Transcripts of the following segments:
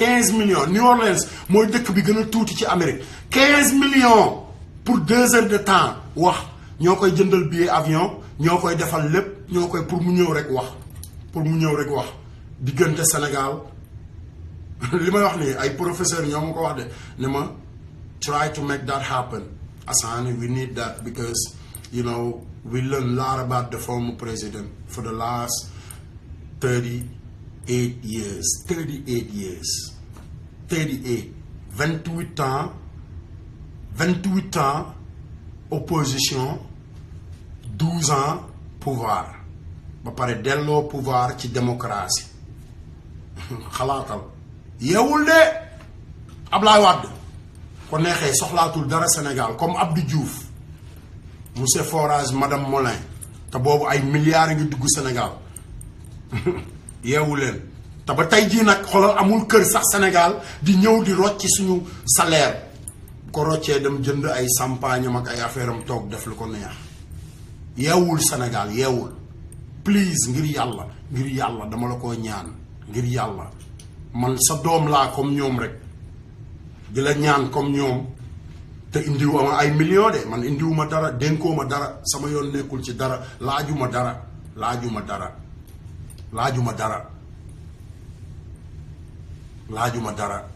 15 millions New Orleans mooy dëkk bi gën a tuuti ci Amérique 15 millions pour 2 heures de temps wax ñoo koy jëndal billet avion ñoo koy defal lépp ñoo koy pour mu ñëw rek wax diggante Sénégal li may wax nii ay professeur ñoo ma ko wax de ne ma try to make that happen Assane we need that because you know we learn a lot about the former president for the last 38 years 28 ans opposition 12 ans pouvoir ba pare delloo pouvoir ci démocratie xalaatal yeewul de Ablaye Wade ko neexee soxlaatul dara Sénégal comme Abdou Diouf monsieur Forage madame Molin te boobu ay milliards ngi dugg Sénégal yeewu leen te ba tey jii nag xoolal amul kër sax Sénégal di ñëw di rocci suñu salaire bu ko roccee dem jënd ay champagne ak ay affaire am toog def lu ko neex yeewul Sénégal yeewul please ngir yàlla dama la ko ñaan ngir yàlla man sa doom laa comme ñoom rek di la ñaan comme ñoom te indiwuma ay millions de man indiwuma dara dénkooma dara sama yoon nekkul ci dara laajuma dara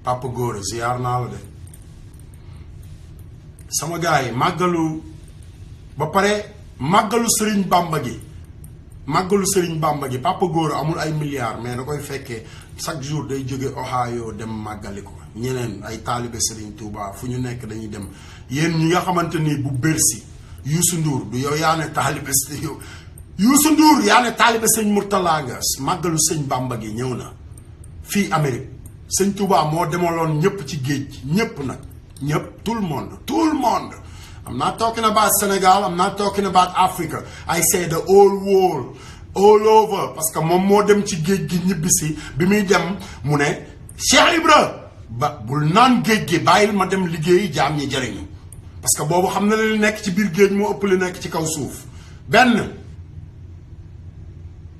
Papa Gora ziar naa la de sama gars yi màggalu ba pare màggalu Serigne Bamba gi Papa Gora amul ay milliards mais da koy fekkee chaque jour day jóge Ohio dem màggali ko ñeneen ay taalibe Serigne Touba fu ñu nekk dañuy dem yéen ñi nga xamante ni bu Bercy Youssou Ndour du yow yaa ne taalibe Youssou Ndour yaa ne taalibe sëñ Mourtala nga màggalu sëñ Bamba gi ñëw na fii Amérique sëñ Touba moo demaloon ñëpp ci géej gi ñëpp nag ñëpp tout le monde I'm not talking about Senegal, I'm not talking about Africa. I say the whole world, all over. Parce que moom moo dem ci géej gi ñibbisi bi muy dem mu ne Cheikh Ibra ba bul naan géej gi bàyyil ma dem liggéeyi jaam ñi jëriñu parce que boobu xam na li nekk ci biir géej moo ëpp li nekk ci kaw suuf benn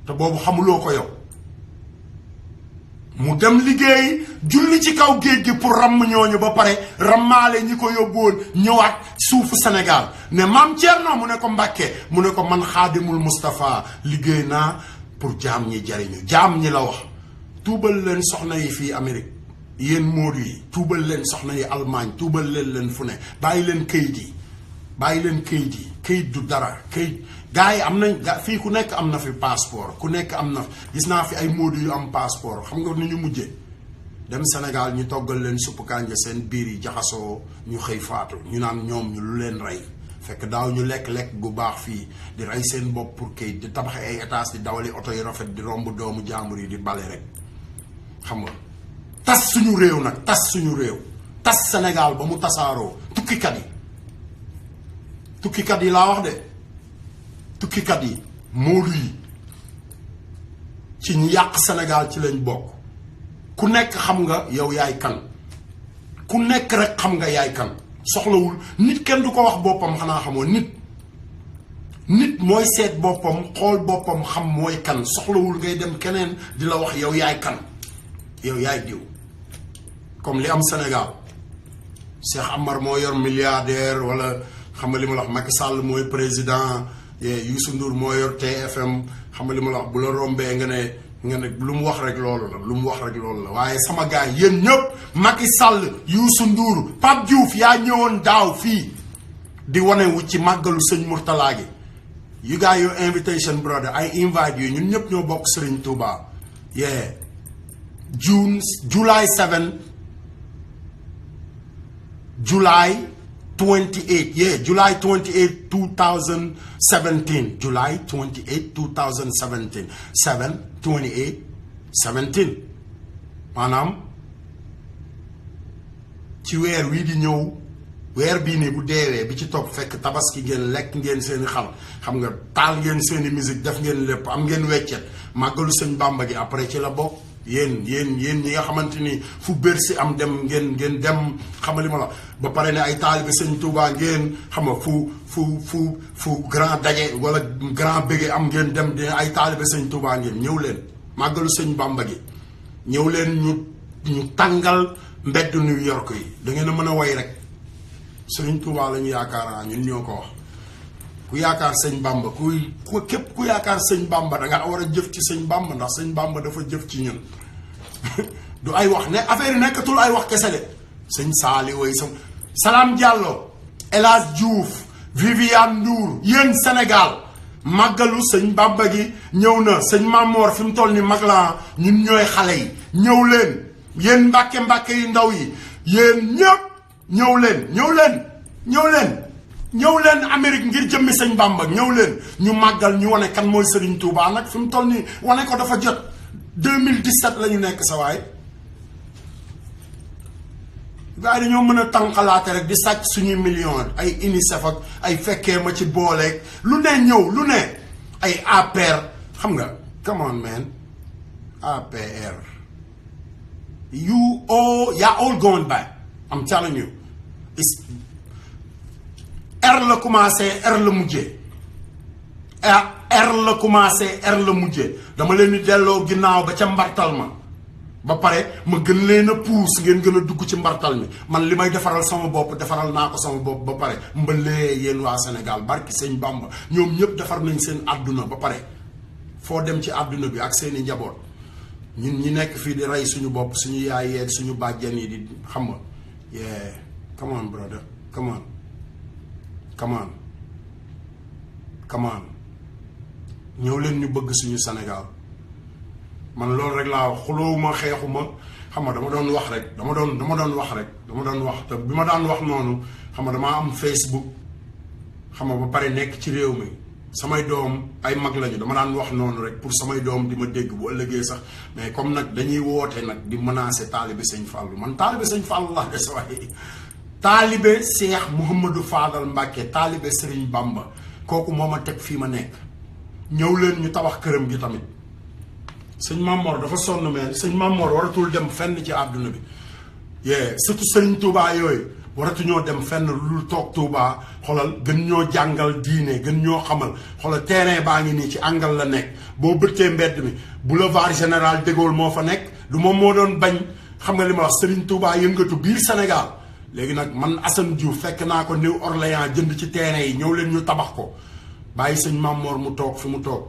te boobu xamuloo ko yow mu dem liggéey julli ci kaw géej gi pour ramm ñooñu ba pare rammaale ñi ko yóbbuwoon ñëwaat suufu Sénégal ne maam Thierno mu ne ko Mbàkke mu ne ko man xaadimul Moustapha liggéey naa pour jaam ñi jariñu jaam ñi la wax tuubal leen soxna yi fii Amérique yéen moodu yi tuubal leen soxna yi Allemagne tuubal leen fu ne bàyyi leen këyit yi këyit du dara këyit gars yi am nañ fii ku nekk am na fi passeport ku nekk am na gis naa fi ay moodu yu am passeport xam nga ni ñu mujjee dem Sénégal ñu toggal leen suppu kànja seen biir yi jaxasoo ñu xëy faatu ñu naan ñoom ñu lu leen rey fekk daaw ñu lekk gu baax fii di rey seen bopp pour këyit di tabax ay étage di dawali oto yi rafet di romb doomu jàmbur yi di bale rek xam nga tas suñu réew nag tas Sénégal ba mu tasaaroo tukkikat yi laa wax de tukkikat yi moodu yi ci ñu yàq Sénégal ci lañ bokk ku nekk xam nga yow yaay kan ku nekk rek xam nga yaay kan soxlawul nit kenn du ko wax boppam xanaa xamoo nit mooy seet boppam xool boppam xam mooy kan soxlawul ngay dem keneen di la wax yow yaay kan yow yaay diw comme li am Sénégal Cheikh Amar moo yor milliardaire wala xam nga li ma la wax Macky Sall mooy président Youssou Ndour moo yor TFM xam nga li ma la wax bu la rombee nga ne lu mu wax rek loolu la waaye sama gars yéen ñëpp Macky Sall Youssou Ndour Pape Diouf yaa ñëwoon daaw fii di wane wu ci màggalu sëñ Mourtala gi you got your invitation brother I invite you ñun ñëpp ñoo bokk Serigne Touba July 7 July 28 July 28 2017 July 28 2017 7/28/17 maanaam ci weer wii di ñëw weer bii nii bu deewee bi ci topp fekk tabaski ngeen lekk ngeen seeni xam nga taal ngeen seeni musique def ngeen lépp am ngeen weccet màggalu sëñ Bàmba gi après ci la bokk yéen ñi nga xamante ni fu Bercy am dem ngeen dem xam nga li ma la ba pare ne ay taalibe sëñ Touba ngeen xam nga fu grand daje wala grand bége am ngeen dem di ay taalibe sëñ Touba ngeen ñëw leen màggalu sëñ Bàmba gi ñëw leen ñu tàngal mbedd New York yi da ngeen a mën a way rek Sëriñ Tuubaa la ñu yaakaar ñun ñoo ko wax ku yaakaar sëñ Bamba képp ku yaakaar sëñ Bamba da nga war a jëf ci sëñ Bamba ndax sëñ Bamba dafa jëf ci ñun du ay wax ne affaire yi nekkatul ay wax kese de sëñ Saali way Salam Diallo El Hadj Diouf Viviane Ndour yéen Sénégal màggalu sëñ Bamba gi ñëw na sëñ Mamor fi mu toll ni mag la ñun ñooy xale yi ñëw leen yéen mbàkke yu ndaw yi yéen ñëpp ñëw leen Amérique ngir jëmmi sëñ Bamba ñëw leen ñu màggal ñu wane kan mooy Serigne Touba nag fi mu toll ni wane ko dafa jot 2017 la ñu nekk sa waay gars yi dañoo mën a tànqalaate rek di sàcc suñuy millions ay UNICEF ak ay fekkee ma ci booleeg lu ne ñëw lu ne ay APR xam nga come on man APR you're all going back I'm telling you it's R la commencé R la mujjee R la commencé R la mujjee dama leen di delloo ginnaaw ba ca mbartal ma ba pare ma gën leen a puus ngeen gën a dugg ci mbartal mi man li may defaral sama bopp defaral naa ko sama bopp ba pare mbalee yéen waa Sénégal barki sëñ Bamba ñoom ñëpp defar nañ seen àdduna ba pare foo dem ci àdduna bi ak seeni njaboot ñun ñi nekk fii di rey suñu bopp suñu yaay yeeg suñu bàjjen yi di xam nga yeah come on brother come on ñëw leen ñu bëgg suñu Sénégal man loolu rek laa wax xuloowuma xeexuma xam nga dama doon wax rek dama doon wax te bi ma daan wax noonu xam nga damaa am Facebook xam nga ba pare nekk ci réew mi samay doom ay mag lañu dama daan wax noonu rek pour samay doom di ma dégg bu ëllëgee sax mais comme nag dañuy woote nag di menacer taalibe sëñ Fallou man taalibe sëñ Fallou laa des waaye taalibe Cheikh Mouhamadou Fadal Mbacké taalibe Serigne Bamba kooku moo ma teg fii ma nekk ñëw leen ñu tabax këram gi tamit sëñ Mamor dafa sonn mais sëñ Mamor waratul dem fenn ci àdduna bi yee surtout Serigne Touba yooyu waratuñoo dem fenn lu toog Touba xoolal gën ñoo jàngal diine gën ñoo xamal xoolal terrain baa ngi nii ci angal la nekk boo bëttee mbedd mi boulevard général de Gaulle moo fa nekk du moom moo doon bañ xam nga li ma wax Serigne Touba yëngatu biir Sénégal léegi nag man Assane Diouf fekk naa ko New Orléans jënd ci terrain yi ñëw leen ñu tabax ko bàyyi sëñ Mamor mu toog fi mu toog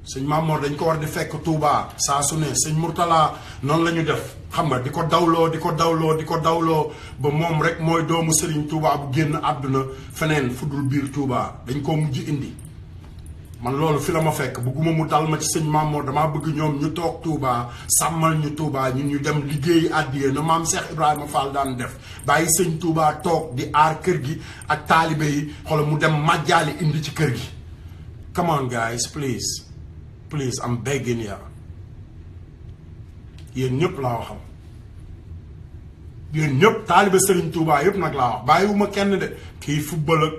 sëñ Mamor dañ ko war di fekk Touba saa su ne sëñ Mourtala noonu la ñu def xam nga di ko dawloo ba moom rek mooy doomu Serigne Touba bu génn àdduna feneen fu dul biir Touba dañ koo mujj indi man loolu fi la ma fekk bëgguma mu dal ma ci sëñ Mamor damaa bëgg ñoom ñu toog Touba sàmmal ñu Touba ñun ñu dem liggéeyi àddiyee na maam Cheikh Ibrahima Fall daan def bàyyi sëñ Touba toog di aar kër gi ak taalibe yi xoolal mu dem màjjaali indi ci kër gi come on guys please I'm begging ya yéen ñëpp laa waxam yéen ñëpp taalibe Serigne Touba yëpp nag laa wax bàyyiwuma kenn de kii football ak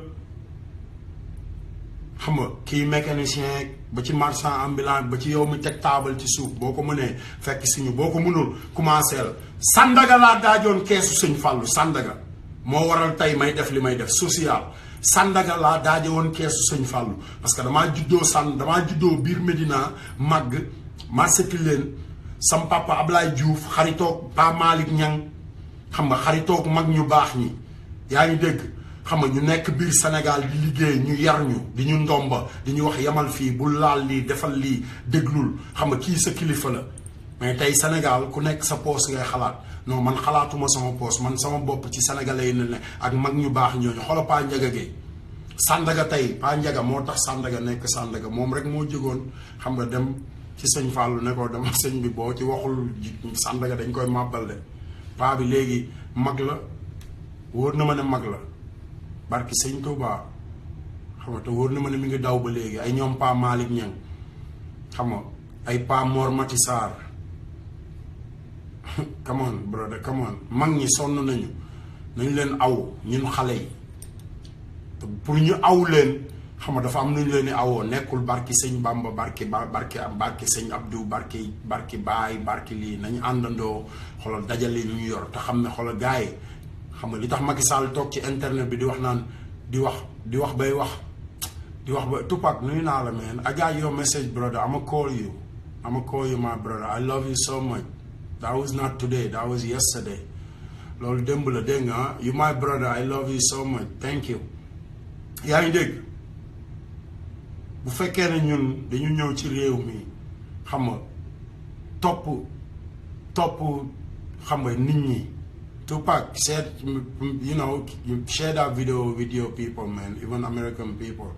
xam nga kii mécanicien ba ci marchand ambulant ba ci yow mi teg taabal ci suuf boo ko mënee fekk si ñu boo ko mënul commencé la Sandaga laa daajoon keesu sëñ Fallou Sandaga moo waral tey may def li may def social Sandaga laa daaje woon keesu sëñ Fallou parce que damaa juddoo biir Médina màgg marché leen sam papa Ablaye Diouf xaritoog Pa Malick Niang xam nga xaritoog mag ñu baax ñi yaa ngi dégg xam nga ñu nekk biir Sénégal di liggéey ñu yar ñu di ñu ndomba di ñu wax yamal fii bu laal lii defal lii déglul xam nga kii sa kilifa la mais tey Sénégal ku nekk sa poos ngay xalaat non man xalaatuma sama poos man sama bopp ci sénégalais yi ne ak mag ñu baax ñooñu xoolal Pa Ndiaga Gueye Sandaga tey Pa Ndiaga moo tax Sandaga nekk Sandaga moom rek moo jógoon xam nga dem ci sëñ Fallou ne ko dama sëñ bi boo ci waxul Sandaga dañ koy màbbal de paa bi léegi mag la wóor na ma ne mag la barki sëñ Touba xam nga te wóor na ma ne mi ngi daw ba léegi ay ñoom Pa Malick Niang xam nga ay Pa Mor Mati Sarr come on brother come on mag ñi sonn nañu leen aw ñun xale yi pour ñu aw leen xam nga dafa am nu ñu leen di awoo nekkul barki sëñ Bamba barki sëñ Abdou barki Baay barki lii nañu àndandoo xoolal dajale ñu yor te xam ne xoolal gars yi xam nga li tax Macky Sall toog ci internet bi di wax naan di wax ba Tupac nuyu naa la man I got your message brother I'ma call you my brother I love you so much That was not today, that was yesterday. Loolu démb la dégg nga you my brother, I love you so much, thank you. yaa ngi dégg bu fekkee ne ñun dañu ñëw ci réew mi xam nga topp xam nga nit ñi. Tupac said, you know, you share that video with your people, man, even American people.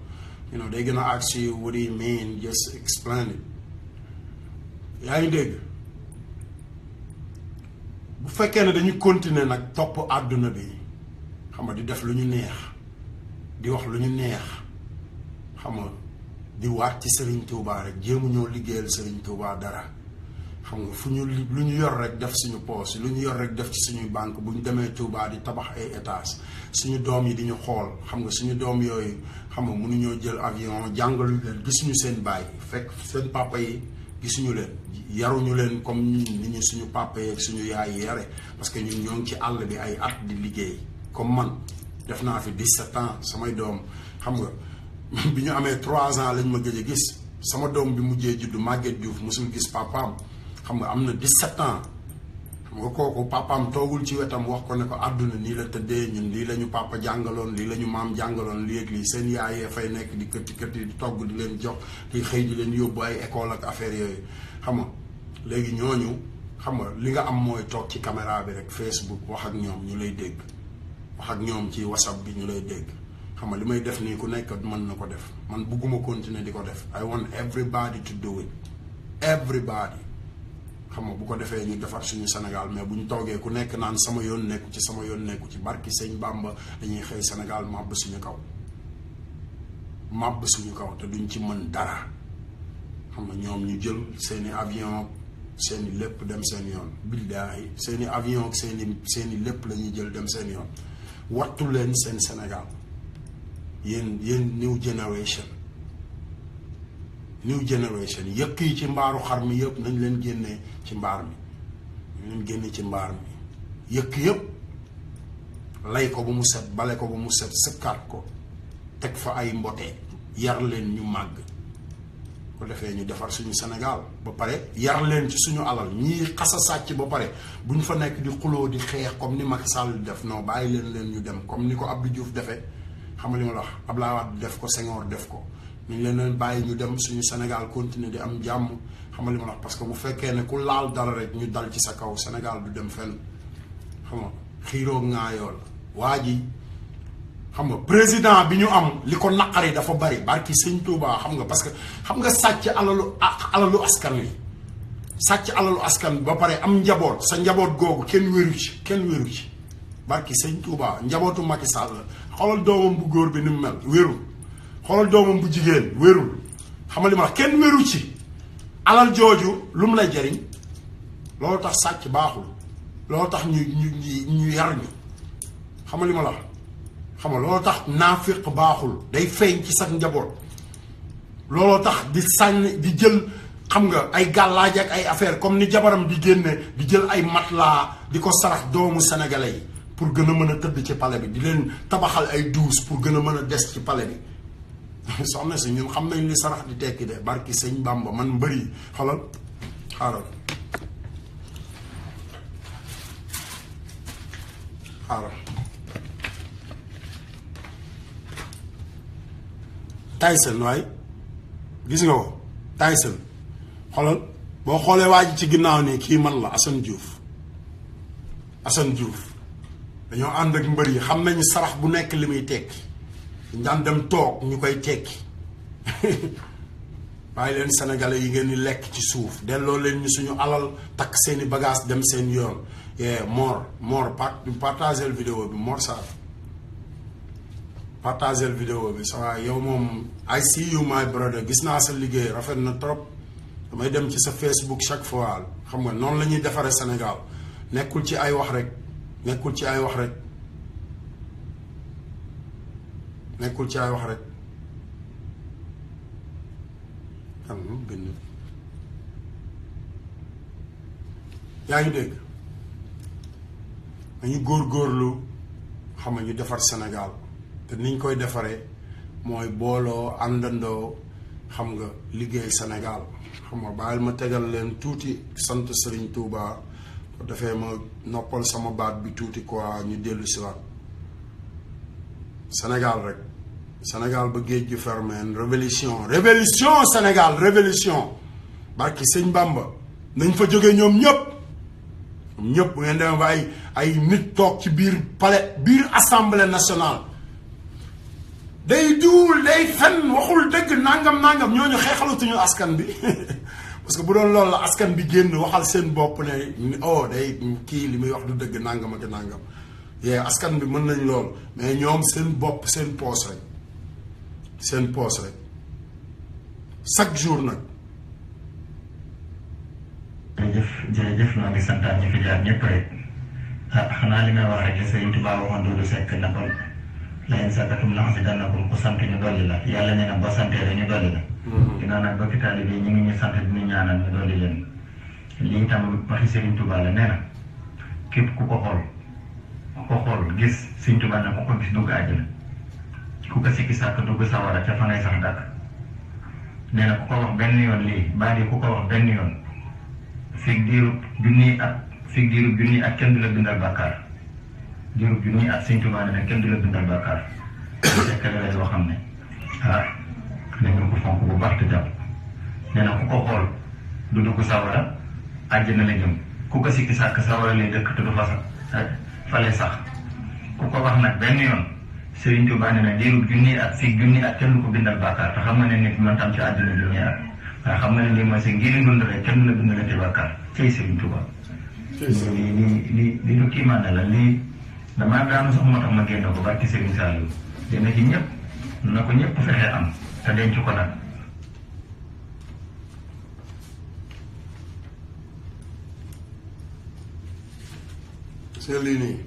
You know, they're gonna ask you, what do you mean? Just explain it. yaa ngi dégg bu fekkee ne dañu continuer nag topp àdduna bi xam nga di def lu ñu neex di wax lu ñu neex xam nga di waat ci Serigne Touba rek jéemu ñoo liggéeyal Serigne Touba dara xam nga fu ñu lu ñu yor rek def suñu poos lu ñu yor rek def ci suñuy banque bu ñu demee Touba di tabax ay étages suñu doom yi di ñu xool xam nga suñu doom yooyu xam nga mënuñoo jël avion jàngalu leen gisuñu seen baay fekk seen papa yi gisuñu leen yaruñu leen comme ni ñu suñu papa yi ak suñu yaay yi yare parce que ñun ñoo ngi ci àll bi ay at di liggéey comme man def naa fi 17 ans samay doom xam nga bi ñu amee 3 ans lañ ma gëj a gis sama doom bi mujjee juddu Maguette Diouf mosul gis papaam xam nga am na 17 ans xam nga kooku papaam toogul ci wetam wax ko ne ko àdduna nii la tëddee ñun lii la ñu papa jàngaloon lii la ñu maam jàngaloon lii ak lii seen yaayee fay nekk di këtti di togg di leen jox di xëy di leen yóbbu ay école ak affaire yooyu xam nga léegi ñooñu xam nga li nga am mooy toog ci caméra bi rek Facebook wax ak ñoom ñu lay dégg wax ak ñoom ci WhatsApp bi ñu lay dégg xam nga li may def nii ku nekk mën na ko def man bugguma continuer di ko def I want everybody to do it everybody xam nga bu ko defee ñu defar suñu Sénégal mais bu ñu toogee ku nekk naan sama yoon nekku ci barki sëñ Bamba dañuy xëy Sénégal màbb suñu kaw te duñ ci mën dara xam nga ñoom ñu jël seeni avion seeni lépp dem seen yoon billaahi seeni avion ak seeni lépp la ñuy jël dem seen yoon wattu leen seen Sénégal yéen new generation yëkk yi ci mbaaru xar mi yëpp nañ leen génnee ci mbaar mi yëkk yëpp lay ko ba mu set bale ko ba mu set sëkkaat ko teg fa ay mbotee yar leen ñu màgg ko defee ñu defar suñu Sénégal ba pare yar leen ci suñu alal ñii xasa sàcc ba pare bu ñu fa nekk di xuloo di xeex comme ni Macky Sall def non bàyyi leen ñu dem comme ni ko Abdou Diouf defee xam nga li ma la wax Abdoulaye Wade def ko Senghor def ko ñu leen bàyyi ñu dem suñu Sénégal continuer di am jàmm xam nga li ma la wax parce que bu fekkee ne ku laal dara rek ñu dal ci sa kaw Sénégal du dem fenn xam nga xiiroo ŋaayoo la waa ji xam nga président bi ñu am li ko naqari dafa bari barki sëñ Touba xam nga parce que xam nga sàcc alalu askan wi sàcc alalu askan bi ba pare am njaboot sa njaboot googu kenn wéru ci barki sëñ Touba njabootu Macky Sall xoolal doomam bu góor bi ni mu mel wérul xoolal doomam bu jigéen wérul xam nga li ma wax kenn wéru ci alal jooju lu mu lay jariñ loolu tax sàcc baaxul loolu tax ñu yar ñu xam nga li ma la wax xam nga loolu tax naafiq baaxul day feeñ ci sax njaboot looloo tax di sànni di jël xam nga ay gàllaaj ak ay affaire comme ni jabaram di génne di jël ay matelas di ko sarax doomu sénégalais yi pour gën a mën a tëdd ci palais bi di leen tabaxal ay douche pour gën a mën a des ci palais bi soxna si ñun xam nañ li sarax di tekki de barki sëñ Bamba man mbëri xolal xaaral Tyson waaye gis nga ko Tyson xoolal boo xoolee waa ji ci ginnaaw nii kii man la Assane Diouf dañoo ànd ak mbër yi xam nañu sarax bu nekk li muy tekki daan dem toog ñu koy tekki bàyyi leen sénégalais yi ngeen di lekk ci suuf delloo leen ñu suñu alal takk seeni bagage dem seen yoon Mor partagel vidéo bi Mor Sarr partagel vidéo bi sa yow moom I see you my brother gis naa sa liggéey rafet na trop damay dem ci sa Facebook chaque fois xam nga noonu la ñuy defaree Sénégal nekkul ci ay wax rek nekkul ci ay wax rek xam nga bind yaa ngi dégg dañu góorgóorlu xam nga ñu defar Sénégal te niñ koy defaree mooy booloo àndandoo xam nga liggéey Sénégal xam nga bàyyil ma tegal leen tuuti sant Serigne Touba ko defee ma noppal sama baat bi tuuti quoi ñu dellu si waat Sénégal rek Sénégal ba géej gi fermé révolution Sénégal révolution barki sëñ Bamba nañ fa jógee ñoom ñëpp bu ngeen demee ba ay nit toog ci biir palais biir assemblée nationale day duul day fen waxul dëgg nangam ñooñu xeexalatuñu askan bi parce que bu doon loolu la askan bi génn waxal seen bopp ne oh day kii li muy wax du dëgg nangam ak nangam yee askan bi mën nañ loolu mais ñoom seen bopp seen poos rek chaque jour nag. jërëjëf ñoo ngi santaat ñu fi jaar ñëpp rek xanaa li may wax rek Sëriñ Tuubaa waxoon Duudu Sekk na ko la in sakkatum la azidannakum ku sant ñu dolli la yàlla nee na boo santee rek ñu dolli la. ginnaaw nag bokki taalibe yi ñu ngi ñu sant di ñu ñaanal ñu dolli leen lii tam waxi Sëriñ Tuubaa la nee na képp ku ko xool gis Sëriñ Tuubaa ne ku ko gis dugg àjjana ku ko sikki sàkk dugg sawara ca fa ngay sax dàkk nee na ku ko wax benn yoon lii baa di ku ko wax benn yoon fig diirub junni at kenn du la bindal bàkkaar diirub junni at Sëriñ Tuubaa ne kenn du la bindal bàkkaar fekkale la yoo xam ne dañu ko fonk bu baax te jàpp nee na ku ko xool du dugg sawara àjjana la jëm ku ko sikki sàkk sawara lay dëkk te du fa lay sax ku ko wax nag benn yoon Sëriñ Tuubaa ne diirub junni at fig junni at kenn du ko bindal bàkkaar te xam nga ne nit mën tam ci àddina junni at waaye xam nga ne lii mooy sa ngir dund rek kenn du la bindalati bàkkaar cay Sëriñ Tuubaa lii lu kiimaane la lii damaa daanu sax moo tax ma génn ko barki Sëriñ Saliou dina ci ñëpp na ko ñëpp fexee am te denc ko nag. c'est lii nii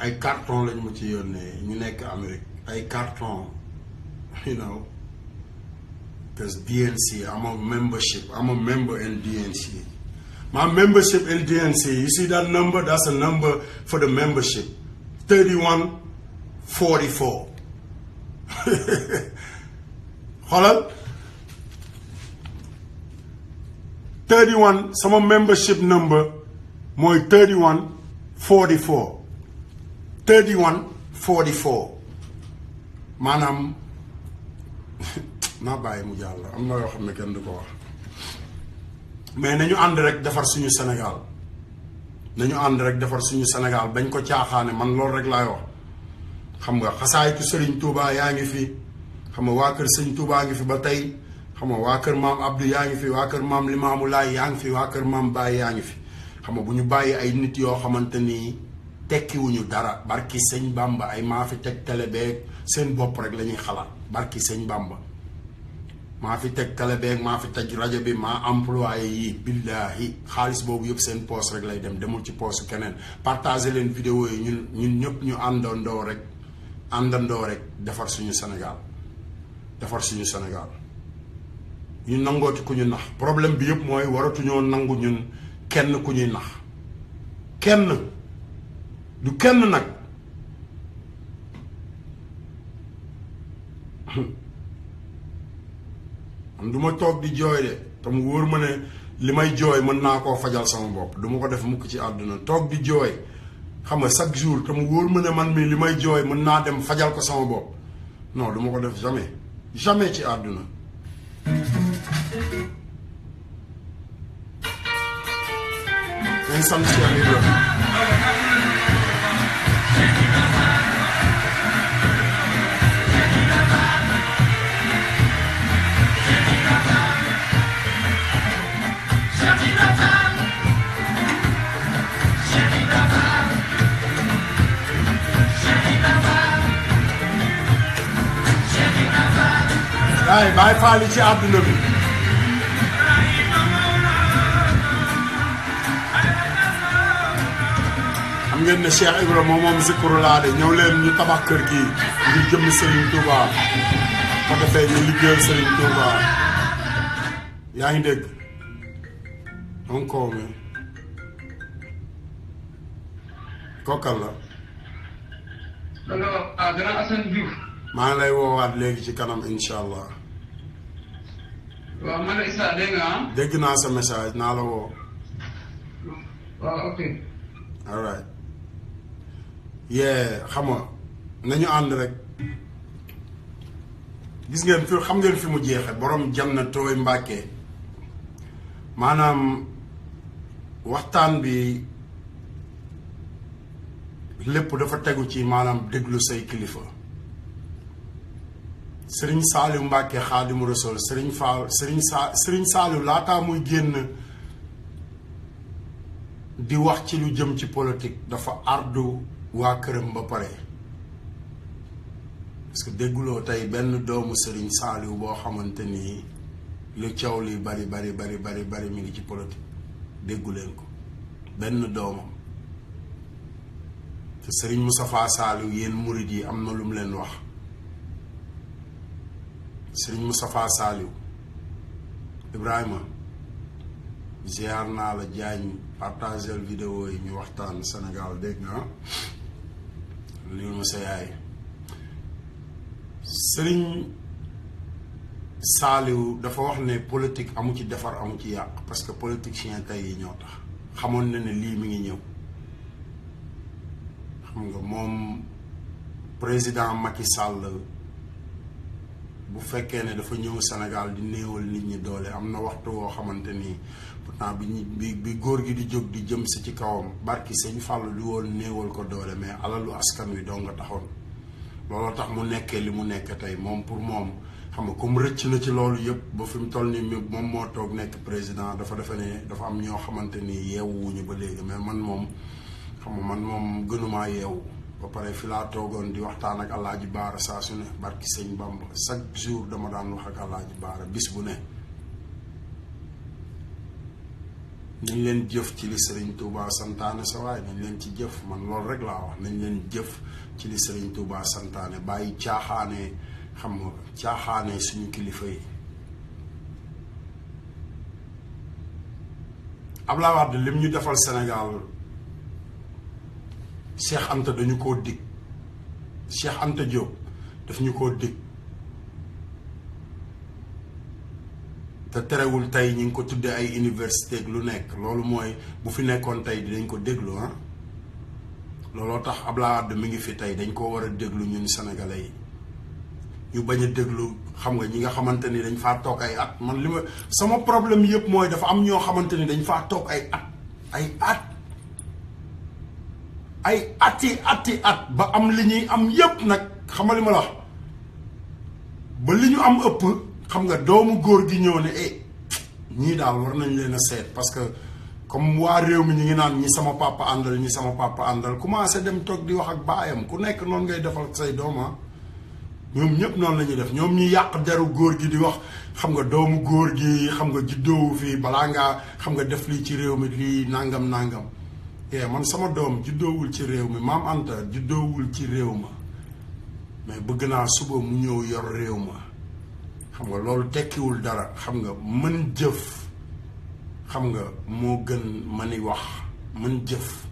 ay carton lañ ma ci yónnee ñu nekk Amérique ay carton you know because DNC I'm a member in DNC. My membership in DNC, you see that number? That's a number for the membership. 3144. Hold 31, some membership number, more 3144. 3144. Manam, not by Mujalla. I'm not going to make it. Mais nañu ànd rek defar suñu Sénégal bañ ko caaxaane man loolu rek laay wax xam nga xasaayitu Serigne Touba yaa ngi fi xam nga waa kër Serigne Touba ngi fi ba tey xam nga waa kër maam Abdou yaa ngi fi waa kër maam Limaamu Laay yaa ngi fi waa kër maam Baye yaa ngi fi xam nga bu ñu bàyyi ay nit yoo xamante ni tekkiwuñu dara barki sëñ Bamba ay maa fi teg télé beeg seen bopp rek la ñuy xalaat barki sëñ Bamba maa fi teg télé beeg maa fi teg rajo bi maa employé yi billahi xaalis boobu yëpp seen poos rek lay dem demul ci poosu keneen partagé leen vidéo yi ñun ñëpp ñu àndandoo rek defar suñu Sénégal ñu nangooti ku ñu nax problème bi yëpp mooy waratuñoo nangu ñun kenn ku ñuy nax kenn du kenn nag du ma toog di jooy de te mu wóor ma ne li may jooy mën naa koo fajal sama bopp du ma ko def mukk ci àdduna toog di jooy xam nga chaque jour te mu wóor ma ne man mii li may jooy mën naa dem fajal ko sama bopp non du ma ko def jamais ci àdduna. nañ sant Cheikh Ibrahima. waaye Baay Faal yi ci àdduna bi xam ngeen ne Cheikh Ibrahima moom Zikrullah de ñëw leen ñu tabax kër gi ngir jëm Serigne Touba ko defee ñu liggéeyal Serigne Touba yaa ngi dégg encore mais kookal la dana Assane Diouf maa ngi lay woowaat léegi ci kanam incha allah. waaw man la Issa dégg nga dégg naa sa message naa la woo. waaw ok. all right xam nga nañu ànd rek gis ngeen fi xam ngeen fi mu jeexe borom Jannatooy Mbàkke maanaam waxtaan bi lépp dafa tegu ci maanaam déglu say kilifa Sëriñ Saaliw Mbàkke Xaadimu Rasuul Sëriñ Saaliw laataa muy génn di wax ci lu jëm ci politique dafa ardu waa këram ba pare parce que dégguloo tey benn doomu Sëriñ Saaliw boo xamante ni lu coow li bari mi ngi ci politique déggu leen ko benn doomam te Sëriñ Moustapha Saaliw yéen murid yi am na lu mu leen wax Sëriñ Moustapha Saaliw Ibrahima ziar naa la jaañ partagel vidéo yi ñu waxtaan Sénégal dégg nga lii ma sa yaay Sëriñ Saaliw dafa wax ne politique amu ci defar amu ci yàq parce que politiciens tey yi ñoo tax xamoon na ne lii mi ngi ñëw xam nga moom président Macky Sall bu fekkee ne dafa ñëw Sénégal di néewal nit ñi doole am na waxtu woo xamante ni pourtant bi góor gi di jóg di jëm si ci kawam barki Sëñ Fàllu di woon néewal ko doole mais alalu askan wi doo nga taxoon looloo tax mu nekkee li mu nekk tey moom pour moom xam nga comme rëcc na ci loolu yëpp ba fi mu toll nii moom moo toog nekk président dafa defe ne dafa am ñoo xamante ni yeewuwuñu ba léegi mais man moom xam nga man moom gënumaa yeewu ba pare fi laa toogoon di waxtaan ak Alaaji Baara saa su ne barki Sëñ Bamba chaque jour dama daan wax ak Alaaji Baara bis bu ne nañ leen jëf ci li Sëriñ Tuubaa santaane sa waay nañ leen ci jëf man loolu rek laa wax nañ leen jëf ci li Sëriñ Tuubaa santaane bàyyi caaxaane xam nga caaxaane suñu kilifa yi Abdoulaye Wade lim ñu defal Sénégal Cheikh Anta dañu koo dig Cheikh Anta Diop daf ñu koo dig te terewul tey ñi ngi ko tuddee ay université ak lu nekk loolu mooy bu fi nekkoon tey dinañ ko déglu ah looloo tax Abdoulaye Wade mi ngi fi tey dañ koo war a déglu ñun sénégalais yi ñu bañ a déglu xam nga ñi nga xamante ni dañ faa toog ay at man li ma sama problème yëpp mooy dafa am ñoo xamante ni dañ faa toog ay at ba am li ñuy am yëpp nag xam nga li ma la wax ba li ñu am ëpp xam nga doomu góor gi ñëw ne ñii daal war nañ leen a seet parce que comme waa réew mi ñu ngi naan ñi sama papa àndal commencé dem toog di wax ak baayam ku nekk noonu ngay defal say dooma ñoom ñëpp noonu la ñuy def ñoom ñi yàq deru góor gi di wax xam nga doomu góor gi xam nga juddoowu fii balaa ngaa xam nga def lii ci réew mi lii nangam man sama doom juddoowul ci réew mi maam Anta juddoowul ci réew ma mais bëgg naa suba mu ñëw yor réew ma xam nga loolu tekkiwul dara xam nga mën jëf xam nga moo gën mani wax mën jëf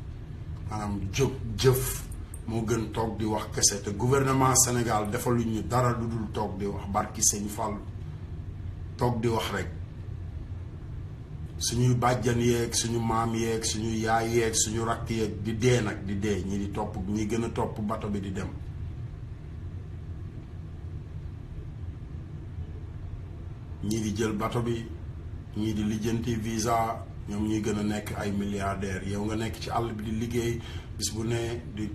maanaam jóg jëf moo gën toog di wax kese te gouvernement Sénégal defaluñ ñu dara lu dul toog di wax barki Sëñ Fallu toog di wax rek suñuy bàjjan yeeg suñu maam yeeg suñu yaay yeeg suñu rakk yeeg di dee nag di dee ñi di topp ñi gën a topp bato bi di dem ñii di jël bato bi ñii di lijjanti visa ñoom ñuy gën a nekk ay milliardaires yow nga nekk ci àll bi di liggéey bis bu ne di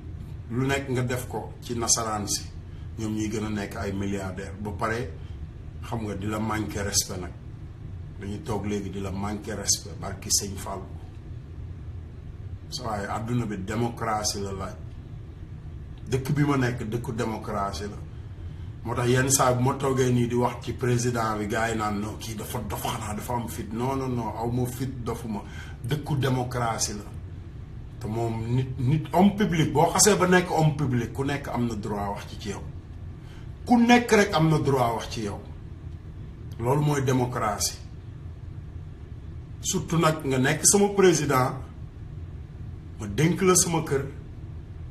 lu nekk nga def ko ci nasaraan si ñoom ñuy gën a nekk ay milliardaires ba pare xam nga di la manquer respect nag dañuy toog léegi di la manquer respect barki Sëñ Fallu sa waaye àdduna bi démocratie la laaj dëkk bi ma nekk dëkku démocratie la moo tax yenn saa bu ma toogee nii di wax ci président bi gars yi naan non kii dafa xanaa dafa am fit non aw ma fit dofuma dëkku démocratie la te moom nit homme public boo xasee ba nekk homme public ku nekk am na droit wax ci yow ku nekk rek am na droit wax ci yow loolu mooy démocratie surtout nag nga nekk sama président ma dénk la sama kër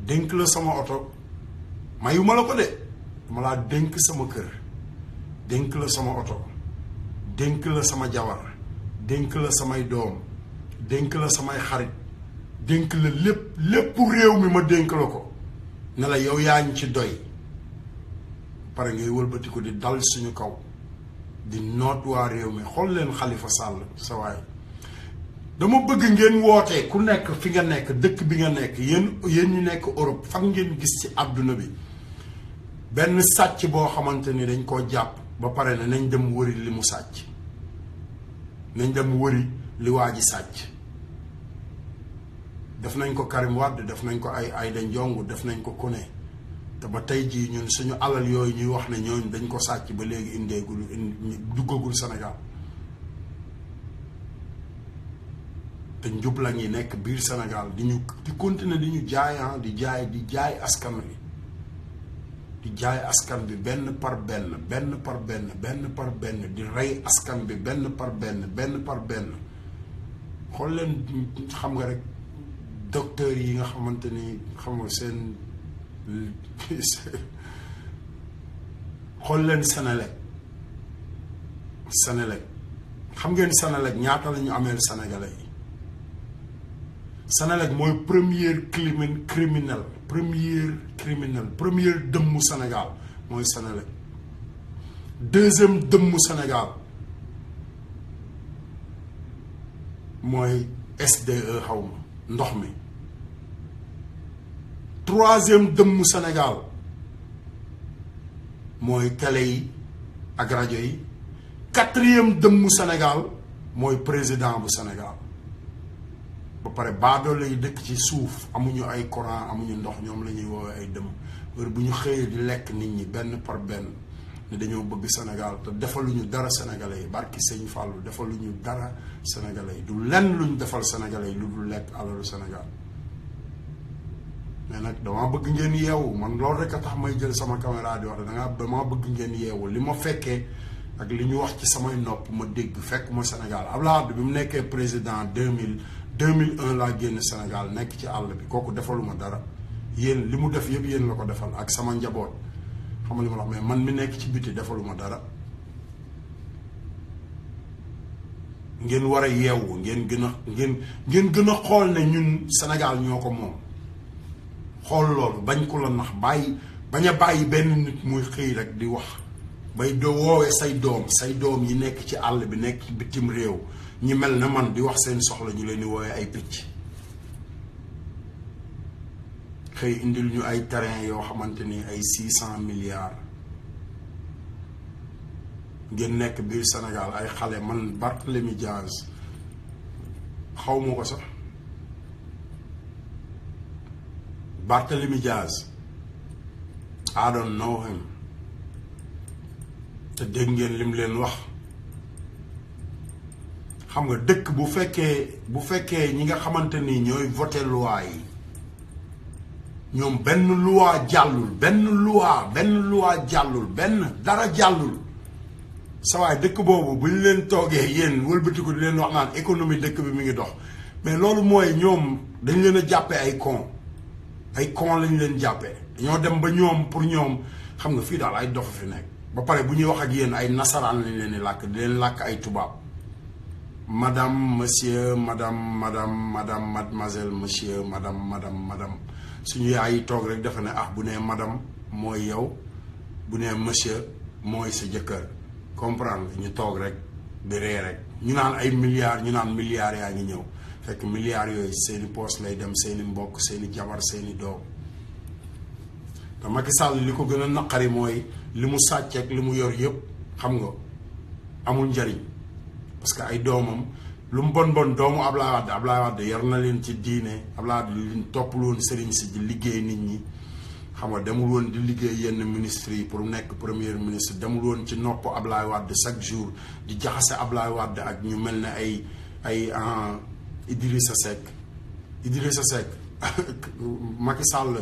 dénk la sama oto mayuma la ko de dama laa dénk sama kër dénk la sama oto dénk la sama jabar dénk la samay doom dénk la samay xarit dénk la lépp réew mi ma dénk la ko ne la yow yaa ñu ci doy pare ngay wëlbati ko di dal suñu kaw di noot waa réew mi xool leen Khalifa Sall sa waay dama bëgg ngeen wootee ku nekk fi nga nekk dëkk bi nga nekk yéen ñu nekk Europe fan ngeen gis ci àdduna bi benn sàcc boo xamante ni dañ koo jàpp ba pare ne nañ dem wëri li mu sàcc nañ dem wëri li waa ji sàcc def nañ ko Karim Wade def nañ ko ay Aïda Ndiongue def nañ ko ku ne te ba tey jii ñun suñu alal yooyu ñuy wax ne ñooñu dañ ko sàcc ba léegi duggagul Sénégal te njublaŋ yi nekk biir Sénégal di continuer di ñu jaay di jaay askan wi di jaay askan bi benn par benn di rey askan bi benn par benn xool leen xam nga rek docteur yi nga xamante ni xam nga seen xool leen Senelec xam ngeen Senelec ñaata la ñu ameel sénégalais yi Senelec mooy première dëmmu Sénégal mooy Senelec deuxième dëmmu Sénégal mooy SDE xaw ma ndox mi troisième dëmmu Sénégal mooy télé yi ak rajo yi quatrième dëmmu Sénégal mooy président bu Sénégal ba pare baadoole yi dëkk ci suuf amuñu ay courant amuñu ndox ñoom la ñuy woowee ay dëmm heure bu ñu xëyee di lekk nit ñi benn par benn ne dañoo bëgg Sénégal te defaluñu dara sénégalais yi barki Sëñ Fallou defaluñu dara sénégalais yi du lenn luñ defal sénégalais yi lu dul lekk alalu Sénégal mais nag dama bëgg ngeen yeewu man loolu rek a tax may jël sama caméra di wax dama bëgg ngeen yeewu li ma fekkee ak li ñu wax ci samay nopp ma dégg fekk ma Sénégal Abdoulaye Wade bi mu nekkee président 2001 laa génn Sénégal nekk ci àll bi kooku defaluma dara yéen li mu def yëpp yéen la ko defal ak sama njaboot xam nga li ma la wax mais man mi nekk ci biti defaluma dara ngeen war a yeewu ngeen gën a xool ne ñun Sénégal ñoo ko moom xool loolu bañ ko la nax bañ a bàyyi benn nit muy xëy rek di wax bay doo woowee say doom yi nekk ci àll bi nekk ci bitim réew ñi mel na man di wax seen soxla ñu leen di woowee ay picc xëy indil ñu ay terrain yoo xamante ni ay 600 milliards ngeen nekk biir Sénégal ay xale man Barthélémy Dias xaw ma ko sax Barthélémy Dias I don't know him te dégg ngeen lim leen wax xam nga dëkk bu fekkee ñi nga xamante ni ñooy voté loi yi ñoom benn loi jàllul benn dara jàllul sa waay dëkk boobu bu ñu leen toogee yéen wëlbatiku di leen wax naan économie dëkk bi mi ngi dox mais loolu mooy ñoom dañ leen a jàppee ay con lañ leen jàppee dañoo dem ba ñoom pour ñoom xam nga fii daal ay dox fi nekk ba pare bu ñuy wax ak yéen ay nasaraan lañ leen di làkk di leen làkk ay tubaab madame monsieur madame mademoiselle monsieur madame suñu yaay yi toog rek dafa ne bu nee madame mooy yow bu nee monsieur mooy sa jëkkër comprendre ñu toog rek di ree rek ñu naan ay milliards yaa ngi ñëw fekk milliards yooyu seeni poos lay dem seeni mbokk seeni jabar seeni doom te Macky Sall li ko gën a naqari mooy li mu sàcc ak li mu yor yëpp xam nga amul njariñ parce que ay doomam lu mu bon doomu Abdoulaye Wade yar na leen ci diine Abdoulaye Wade leen toppul woon sëriñ si di liggéey nit ñi xam nga demul woon di liggéey yenn ministres yi pour nekk premier ministre demul woon ci nopp Abdoulaye Wade chaque jour di jaxase Abdoulaye Wade ak ñu mel ne ay Idrissa Seck Macky Sall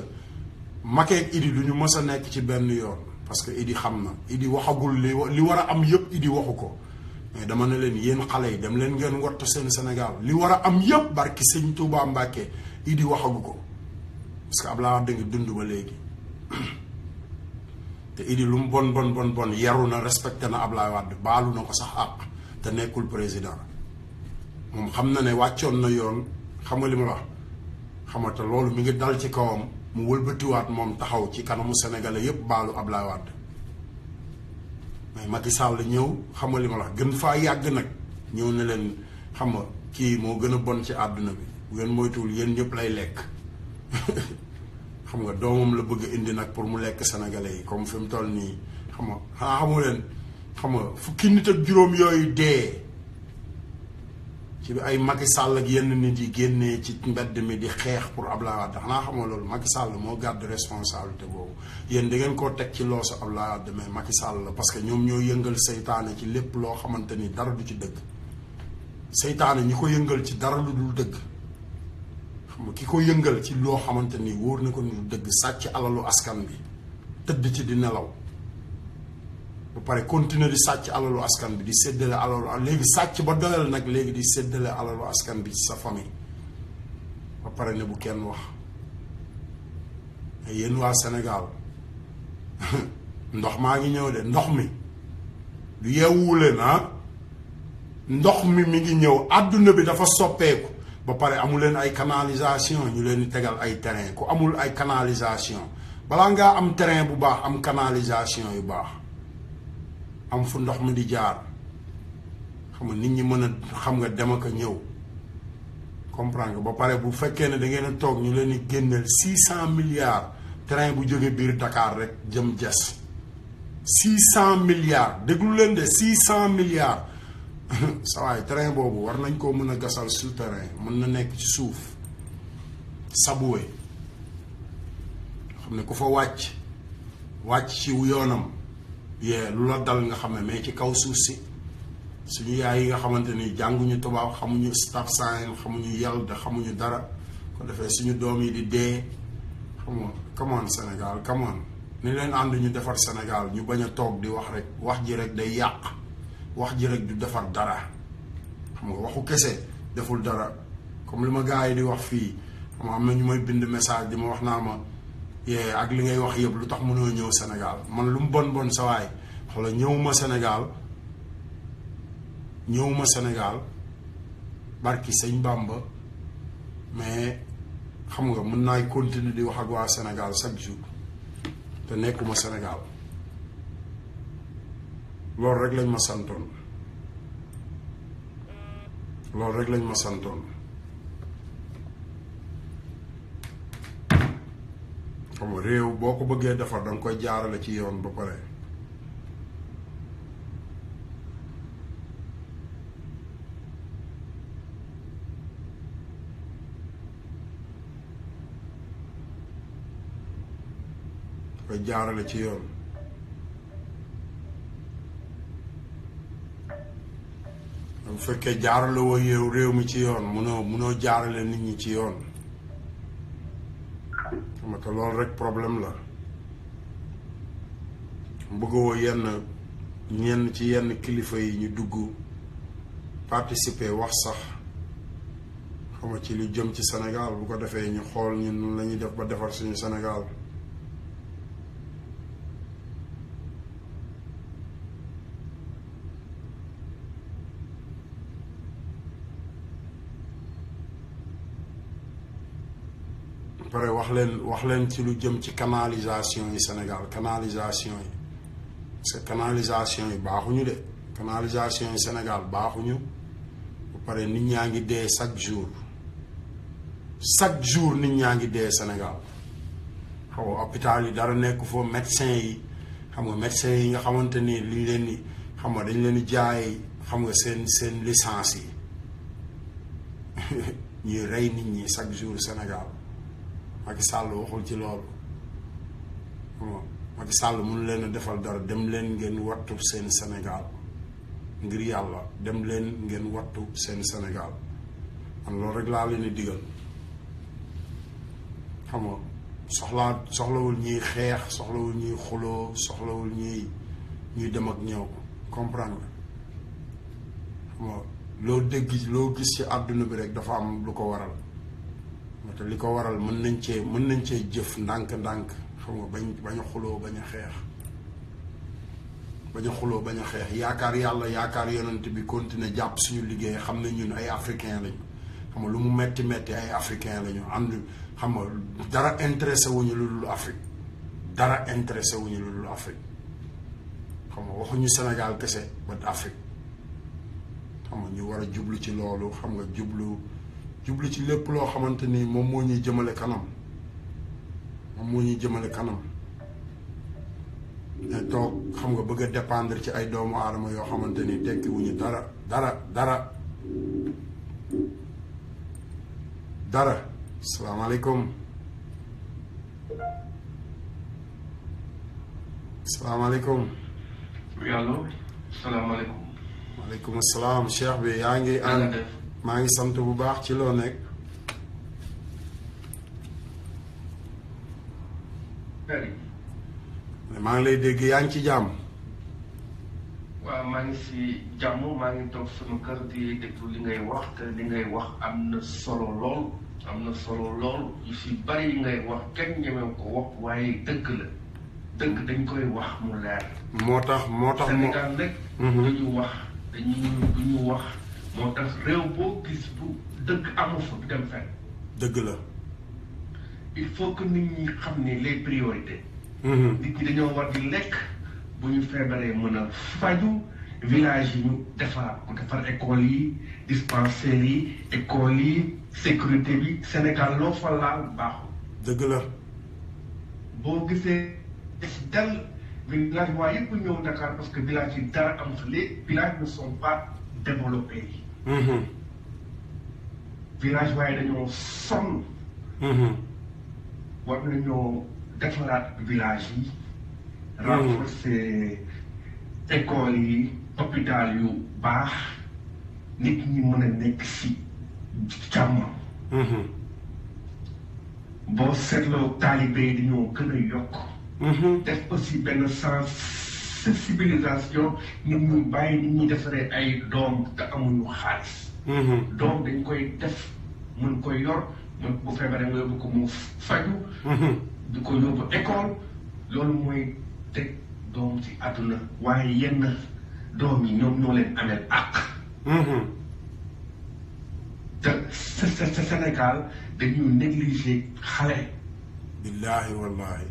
Macky ak Idi du ñu mës a nekk ci benn yoon parce que Idi xam na Idi waxagul li war a am yëpp Idi waxu ko mais dama ne leen yéen xale yi dem leen ngeen wattu seen Sénégal li war a am yëpp barki Sëñ Touba Mbàkke Idi waxagu ko parce que Abdoulaye Wade nga dund ba léegi te Idi lu mu bon yaru na respecté na Abdoulaye Wade baalu na ko sax àq te nekkul président moom xam na ne wàccoon na yoon xam nga li ma wax xamata loolu mi ngi dal ci kawam mu wëlbatiwaat moom taxaw ci kanamu sénégalais yépp baalu Ablaye Wade mais Macky Sall ñëw xam nga li ma la wax gën faa yàgg nag ñëw ne leen xam nga kii moo gën a bon ci àdduna bi bu ngeen moytuwul yéen ñëpp lay lekk xam nga doomam la bëgg indi nag pour mu lekk sénégalais yi comme fi mu toll nii xam nga xanaa xamu leen xam nga fukki nit ak juróom yooyu dee ci ay Macky Sall ak yenn nit yi génnee ci mbedd mi di xeex pour Ablaye Wade xanaa xamoo loolu Macky Sall moo gàddu responsabilité boobu yéen da ngeen koo teg ci loosu Ablaye Wade mais Macky Sall la parce que ñoom ñoo yëngal seytaane ci lépp loo xamante ni dara du ci dëgg seytaane ñi ko yëngal ci dara lu dul dëgg xam nga ki ko yëngal ci loo xamante ni wóor na ko ni dëgg sàcc alalu askan bi tëdd ci di nelaw ba pare continuer di sàcc alalu askan bi di séddale alalu léegi sàcc ba doyal nag léegi di séddale alalu askan bi ci sa famille ba pare ne bu kenn wax yéen waa Sénégal ndox maa ngi ñëw de ndox mi du yeewu leen ndox mi ngi ñëw àdduna bi dafa soppeeku ba pare amul leen ay canalisation ñu leen di tegal ay terrain ku amul ay canalisation balaa ngaa am terrain bu baax am canalisation yu baax am fu ndox mi di jaar xam nga nit ñi mën a xam nga dem ak a ñëw comprendre nga ba pare bu fekkee ne da ngeen a toog ñu leen di génneel 600 milliards train bu jóge biir Dakar rek jëm Diass 600 milliards déglu leen de 600 milliards sa waay train boobu war nañ koo mën a gasal souterrain mën na nekk ci suuf saboué xam ne ku fa wàcc ci yoonam yee lu la dal nga xam ne mais ci kaw suuf si suñu yaay yi nga xamante ni jànguñu tubaab xamuñu stop sign xamuñu yelde xamuñu dara ko defee suñu doom yi di dee xam nga come on Sénégal come on ni leen ànd ñu defar Sénégal ñu bañ a toog di wax ji rek day yàq wax ji rek du defar dara xam nga waxu kese deful dara comme li ma gars yi di wax fii xam nga am na ñu may bind message di ma wax naa ma yee ak li ngay wax yëpp lu tax mënoo ñëw Sénégal man lu mu bon sa waay xoolal ñëwuma Sénégal barki sëñ Bamba mais xam nga mën naay continuer di wax ak waa Sénégal chaque jour te nekkuma Sénégal loolu rek lañ ma santoon xam nga réew boo ko bëggee defar danga koy jaarale ci yoon ba pare koy jaarale ci yoon bu fekkee jaarale woo yow réew mi ci yoon munoo jaarale nit ñi ci yoon xam nga loolu rek problème la bëggoo ñenn ci yenn kilifa yi ñu dugg participer wax sax xam nga ci lu jëm ci Sénégal bu ko defee ñu xool ñun la ñuy def ba defar suñu Sénégal pare wax leen ci lu jëm ci canalisation yi Sénégal canalisation yi parce que canalisation yi baaxuñu de canalisation yi Sénégal baaxuñu ba pare nit ñaa ngi dee chaque jour nit ñaa ngi dee Sénégal xam nga hôpital yi dara nekk foofu médecin yi xam nga médecin yi nga xamante ni li leen di xam nga dañ leen di jaay xam nga seen licence yi ñuy rey nit ñi chaque jour Sénégal Macky Sall waxul ci loolu Macky Sall mënu leen a defal dara dem leen ngeen wattu seen Sénégal ngir yàlla dem leen ngeen wattu seen Sénégal man loolu rek laa leen di digal xam nga soxlawul ñuy xeex soxlawul ñuy xuloo soxlawul ñuy dem ak ñëw comprendre nga xam nga loo gis ci àdduna bi rek dafa am lu ko waral te li ko waral mën nañ cee jëf ndànk-ndànk xam nga bañ a xuloo bañ a xeex yaakaar yàlla yaakaar yonent bi continuer jàpp suñu liggéey xam ne ñun ay africain lañ xam nga lu mu metti metti ay africain la ñu ànd xam nga dara intéressé wuñu lu dul Afrique dara intéressé wuñu lu dul Afrique xam nga waxuñu Sénégal kese ba Afrique xam nga ñu war a jublu ci loolu xam nga jublu ci lépp loo xamante ni moom moo ñuy jëmale kanam te toog xam nga bëgg a dépendre ci ay doomu aadama yoo xamante ni tekki wuñu dara salaamaaleykum oui allo salaamaaleykum. maaleykum salaam cheikh bi yaa ngi ànd maa ngi sant bu baax ci loo nekk. maa ngi lay dégg yaa ngi ci jàmm. waaw maa ngi si jàmm maa ngi toog sama kër di déglu li ngay wax te li ngay wax am na solo lool yu si bari yi ngay wax kenn ñemew ko wax waaye dëgg la dëgg dañ koy wax mu leer. moo tax Sénégal rek. dañu wax duñu wax moo tax réew boo gis bu dëgg amu fa du dem fenn. dëgg la. il faut que nit ñi xam ne les priorités. nit ñi dañoo war di lekk bu ñu feebaree mën a faju village yi ñu defar école yi dispensaires yi école yi sécurité bi Sénégal loo fa laal baaxul. dëgg la. boo gisee dal village waa yëpp ñëw Dakar parce que village yi dara am fa les villages ne sont pas développés. village waaye dañoo sonn. war nañoo defaraat village yi. renforcer école yi hôpital yu baax nit ñi mën a nekk si jàmm. boo seetloo taalibe yi dañoo gën a yokk. def aussi benn sensibilisation nit ñu bàyyi nit ñi defaree ay doom te amuñu xaalis. doom dañ koy def mën koy yor mën bu feebaree nga yóbbu ko mu faju di ko yóbbu école loolu mooy teg doom ci àdduna waaye yenn doom yi ñoom ñoo leen ameel àq. te Sénégal dañuy négliger xale. billaahi wallaahi.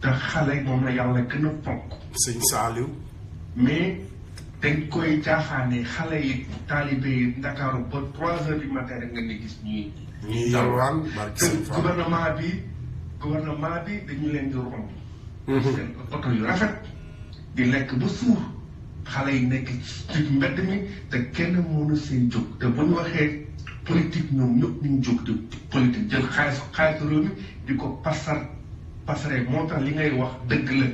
te xale moom la yàlla gën a fonk. sëñ Saaliw. mais dañ koy jaaxaane xale yi taalibe yi Ndakaaru ba 3 heures du matin rek nga ni gis ñuy yalwaan barke sëñ Fall. gouvernement bi dañu leen di romb. seen oto yu rafet di lekk ba suur xale yi nekk ci mbedd mi te kenn mënu seen jóg te bu ñu waxee politique ñoom ñëpp ñu jóg di politique jël xaalis réew mi di ko pasare moo tax li ngay wax dëgg la.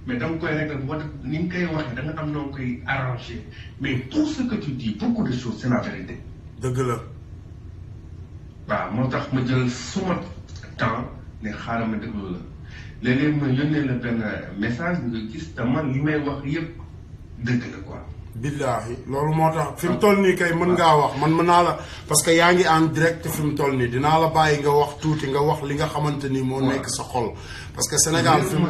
mais da nga koy régler ni nga koy waxee da nga am noo koy arranger mais tout ce que tu dis beaucoup de choses c'est la vérité. dëgg la. waaw moo tax ma jël suma temps ne xaaral ma déglu la léeg-léeg ma yónnee la benn message nga gis te man li may wax yëpp dëgg la quoi. billaahi loolu moo tax fi mu toll nii kay mën ngaa wax man mën naa la parce que yaa ngi en direct fi mu toll nii dinaa la bàyyi nga wax tuuti nga wax li nga xamante ni moo nekk sa xol. parce que Sénégal fi mu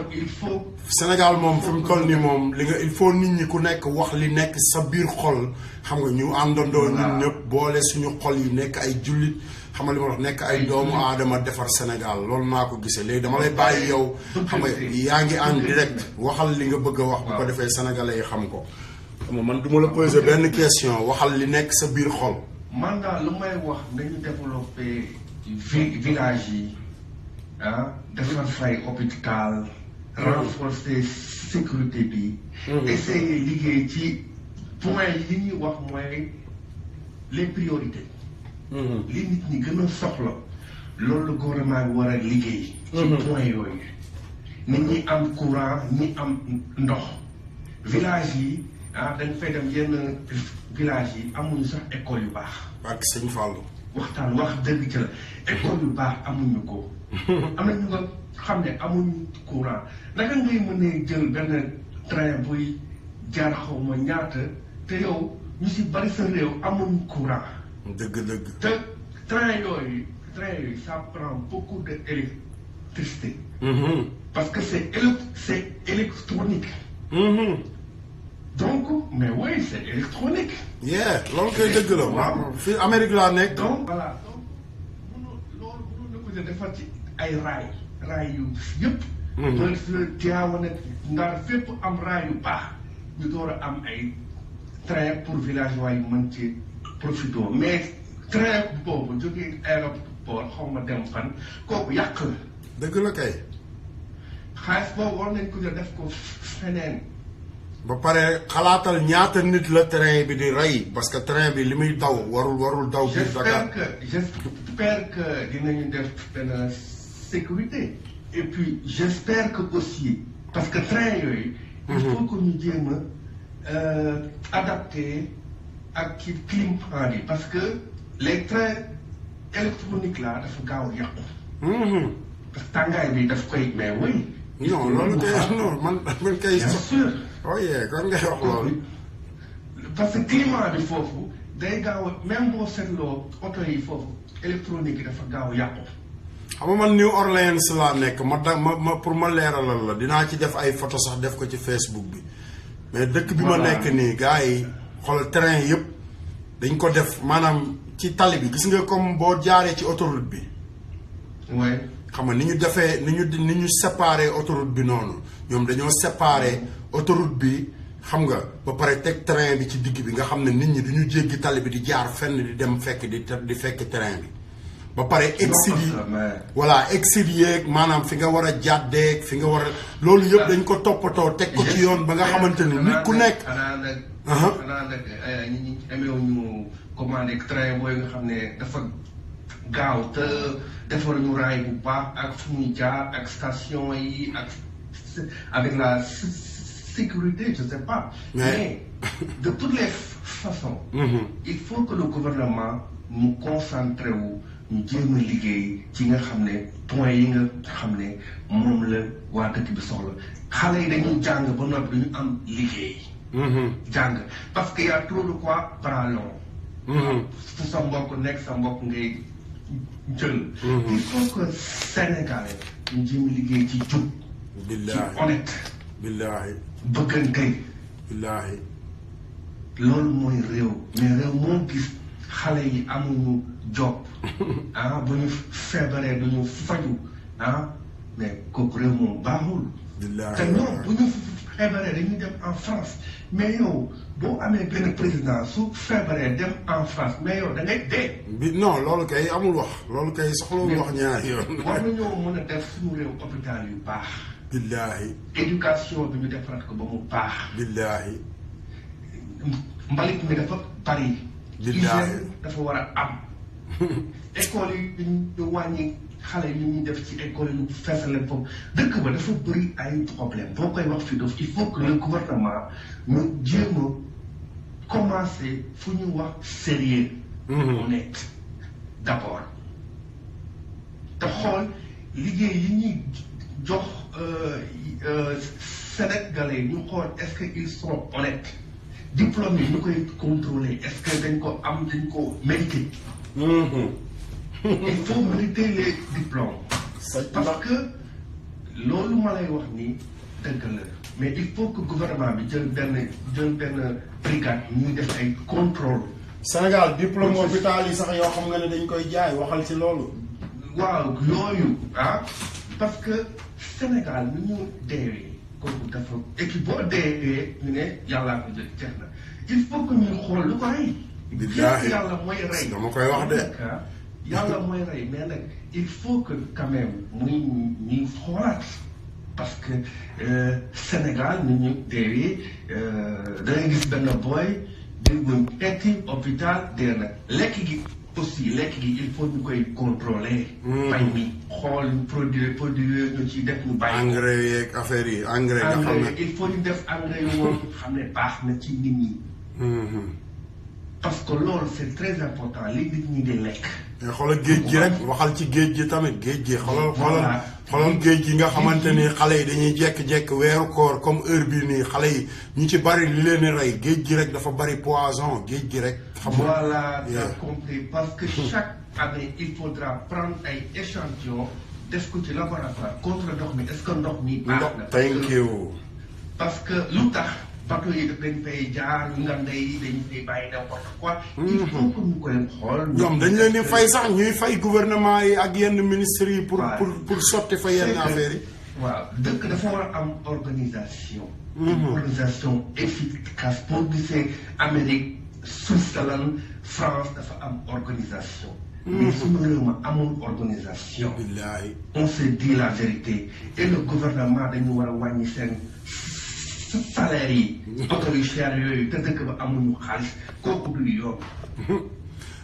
Sénégal moom fi mu toll nii moom li nga il faut nit ñi ku nekk wax li nekk sa biir xol xam nga ñu àndandoo ñun ñëpp boole suñu xol yi nekk ay jullit xam nga li ma wax nekk ay doomu aadama defar Sénégal loolu naa ko gisee léegi dama lay bàyyi yow xam nga yaa ngi en direct waxal li nga bëgg a wax bu ko defee sénégalais yi xam ko. man du ma la poser benn question waxal li nekk sa biir xol. man daal lu may wax nañu développer village yi defar fay hôpital. renforcer sécurité bi. essayer liggéey ci point yi ñuy wax mooy les priorités. li nit ñi gën a soxla loolu la gouvernement bi war a liggéey. ci point yooyu. nit ñi am courant ñi am ndox. village yi. dañ fay dem yenn village yi amuñu sax école yu baax. ak sëñ Fallou. waxtaan wax dëgg ci la école yu baax amuñu ko. am na ñu nga xam ne amuñu courant naka ngay mën a jël benn train buy jaar xaw ma ñaata te yow ñu si bari sa réew amuñu courant. dëgg. te train yooyu ça prend beaucoup de électricité. parce que c'est électronique. donc mais oui c'est électronique. loolu koy dëgg la. waaw fii Amérique laa nekk. donc voilà donc loolu mënoon na ko defar ci ay raay yu yëpp. donc Tivaouane Ndar fépp am raay yu baax ñu door a am ay train pour villageois yi mën ci profité mais train boobu jógee aéroport xaw ma dem fan kooku yàq la. dëgg la kay. xaalis boobu war nañ ko def ko feneen. ba pare xalaatal ñaata nit la train bi di rey parce que train bi li muy daw warul daw biir Dakar. j'espère que dinañu def benn sécurité et puis j'espère que aussi parce que train yooyu. il faut que ñu jéem a adapté ak ci climat bi parce que les trains électroniques là dafa gaaw a yàqu. parce que tàngaay bi daf koy mais oui. non loolu kay non man kay. bien sûr. kon ngay wax loolu. parce que climat bi foofu day gaaw a même boo seetloo oto yi foofu électronique yi dafa gaaw a yàqu. xam nga man New Orleans laa nekk ma pour ma leeralal la dinaa ci def ay photo sax def ko ci Facebook bi mais dëkk bi ma nekk nii gars yi xool train yëpp dañ ko def maanaam ci tali bi gis nga comme boo jaaree ci autoroute bi. oui. xam nga ni ñu defee ni ñu séparé autoroute bi noonu ñoom dañoo séparé autoroute bi xam nga ba pare teg train bi ci digg bi nga xam ne nit ñi duñu jéggi tali bi di jaar fenn di dem fekk di fekk train bi ba pare exit yi voilà exit yeeg maanaam fi nga war a jàddeeg fi nga war a loolu yëpp dañ ko toppatoo teg ko ci yoon ba nga xamante ni nit ku nekk xanaa nag ñi emeewuñu commandé train booy nga xam ne dafa gaaw te defar ñu raay bu baax ak fu ñuy jaar ak station yi ak avec la sécurité je sais pas mais de toutes les façons il faut que le gouvernement mu concentré wu ñu jéem a liggéey ci nga xam ne point yi nga xam ne moom la waa dëkk bi soxla xale yi dañuy jàng ba noppi dañu am liggéey jàng parce que y a trop de quoi bras long fu sa mbokk nekk sa mbokk ngay jël. il faut que Sénégalais ñu jéem liggéey ci jub. billaahi ci honnête. billaahi. bëggante. billaahi. loolu mooy réew. mais réew moo gis xale yi amuñu job bu ñu feebaree du ñu faju mais kooku réew moom baaxul. billaahi te ñoom bu ñu feebaree dañuy dem en France mais yow boo amee benn président su feebaree dem en France mais yow da ngay dee. non loolu kay amul wax loolu kay soxlawul wax ñaari yoon. war nañoo mën a def suñu réew hôpital yu baax. billaahi. éducation bi ñu defaraat ko ba mu baax. billaahi. mbalit mi dafa bari. billaahi hygiène dafa war a am. école yi ñu wàññi xale yi ñu def ci école yi ñu feesale foofu dëkk ba dafa bëri ay problème boo koy wax fii daf il faut que le gouvernement ñu jéem a commencer fu ñu wax sérieux honnête d'abord te xool liggéey yi ñuy jox Sénégalais ñu xool est-ce que ils sont honnêtes diplôme yi ñu koy contrôler est-ce que dañ ko am dañ ko mérité. il faut mériter les diplômes. parce que loolu ma lay wax nii dëgg la mais il faut que gouvernement bi jël benn brigade ñuy def ay contrôle. Sénégal diplôme hôpital yi sax yoo xam nga ne dañ koy jaay waxal ci loolu. waaw yooyu parce que Sénégal nu ñu deewee kooku dafa et puis boo deewee ñu ne yàllaa ko jël jeex na il faut que ñuy xool lu ko rey. billaahi yàlla mooy rey dama koy wax de. yàlla mooy rey mais nag il faut que quand même muy ñuy xoolaat parce que Sénégal ni ñu deewee da ngay gis benn booy di mu metti hôpital dee na lekk gi aussi lekk gi il faut ñu koy contrôler. bay mi xool produit yooyu ñu ciy def ñu bàyyi. engrais yeeg affaire yi engrais nga xam ne il faut ñu def engrais yu woon xam ne baax na ci nit ñi. parce que loolu c'est très important li nit ñi di lekk. mais xoolal géej gi rek waxal ci géej gi tamit géej gi xoolal géej gi nga xamante ni xale yi dañuy jekk-jekk weeru koor comme heure bii nii xale yi ñu ci bari li leen di rey géej gi rek dafa bari poison géej gi rek. xam nga voilà t'as compris parce que chaque année il faudra prendre ay échantillons def ko ci laboratoire contre ndox mi est-ce que ndox mi baax na. thank you. parce que lu tax bateau yi daf dañ fay jaar ñu nga ndey dañu fay bàyyi n'importe quoi. il faut que ñu koy xool. ñoom dañ leen di fay sax ñuy fay gouvernement yi ak yenn ministres yi pour sotti fa yenn affaires yi. waaw dëkk dafa war a am organisation. organisation efficace boo gisee Amérique Switzerland France dafa am organisation. mais suñu réew ma amul organisation. billahi on se dit la vérité et le gouvernement dañu war a wàññi seen salaire yi. oto yu cher yooyu te dëkk ba amuñu xaalis kooku du yoon.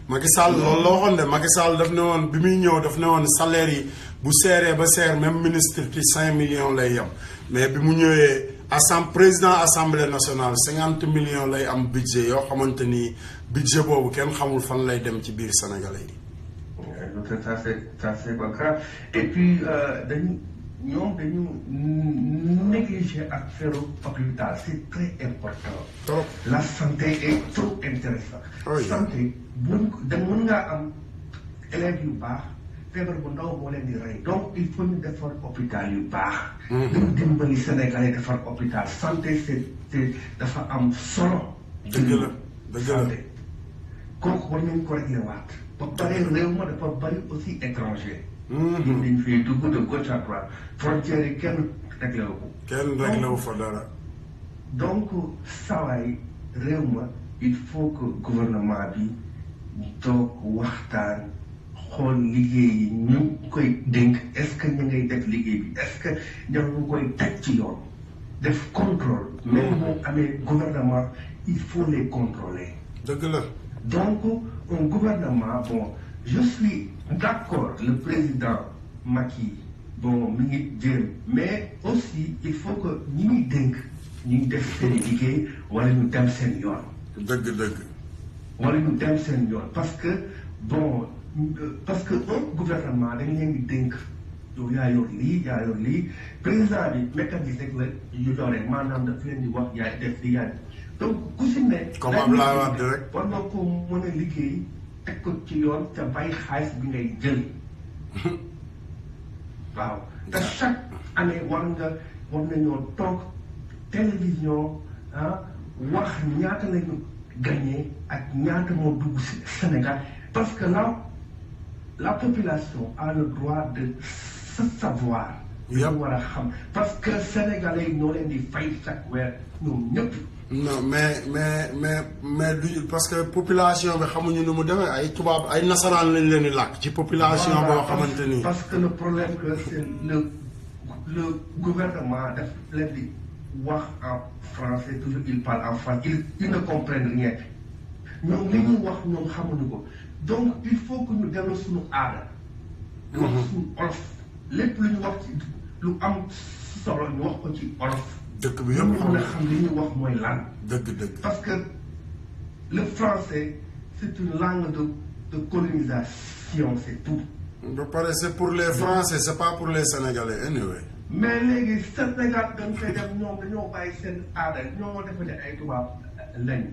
Macky Sall loolu la waxoon de Macky Sall daf ne woon bi muy ñëw daf ne woon salaire yi bu seeree ba seer même ministre ci 5 millions lay yem mais bi mu ñëwee président assemblée nationale 50 millions lay am budget yoo xamante ni budget boobu kenn xamul fan lay dem ci biir sénégalais yi. ça c'est pas grave et puis ñoom dañu négliger affaire hôpital c'est très important. trop la santé est trop intéressante. santé mën ngaa am élèves yu baax feebar bu ndaw moo leen di rey donc il faut ñu defar hôpital yu baax. dañu dimbali Sénégalais defar hôpital santé c'est dafa am solo. dëgg la dëgg la santé kooku war nañu ko réglé waat. ba pare réew ma dafa bari aussi étranger. ñun dañu fiy dugg de gauche à droite frontières yi kenn réglé wu ko. kenn réglé wu fa dara. donc sawaay réew ma il faut que gouvernement bi toog waxtaan xool liggéey yi ñu koy dénk est-ce que ñu ngay def liggéey bi est-ce que ñoo ngi koy teg ci yoon def contrôle. même moo amee gouvernement il faut les contrôler. dëgg la. donc un gouvernement bon je suis d'accord le président Macky bon mi ngi jéem mais aussi il faut que ñi ñuy dénk ñu def seen liggéey wala ñu dem seen yoon. dëgg. wala ñu dem seen yoon parce que bon parce que un gouvernement dañ leen di dénk yow yaa yor lii président bi mécanisme rek la yu dooree maanaam daf leen di wax yaay def li yaay donc ku si ne. comme Abdoulaye Wade rek. war na ko mën a liggéey teg ko ci yoon te bàyyi xaalis bi ngay jël waaw te chaque année war nañoo toog télévision wax ñaata lañu gagné ak ñaata moo dugg si Sénégal parce que la population a le droit de se savoir. yëpp war a xam parce que sénégalais yi ñoo leen di fay chaque weer ñoom ñëpp. non mais du parce que population bi xamuñu nu mu demee ay tubaab ay nasaraan lañ leen di làkk ci population boo xamante ni. parce que le problème que c'est le gouvernement daf leen di wax en français toujours il parle en français ils ne comprennent rien ñoom li ñuy wax ñoom xamuñu ko donc il faut que ñu delloo suñu aada. ñu wax suñu olof lépp lu ñu wax ci lu am solo ñu wax ko ci olof. dëkk bi yëpp mën a xam li ñuy wax mooy lan. dëgg. parce que le français c'est une langue de colonisation c'est tout. ba pare c'est pour les Français c'est pas pour les Sénégalais anyway. mais léegi Sénégal dañ koy def ñoom dañoo bàyyi seen aada ñoo defe ne ay tubaab lañ.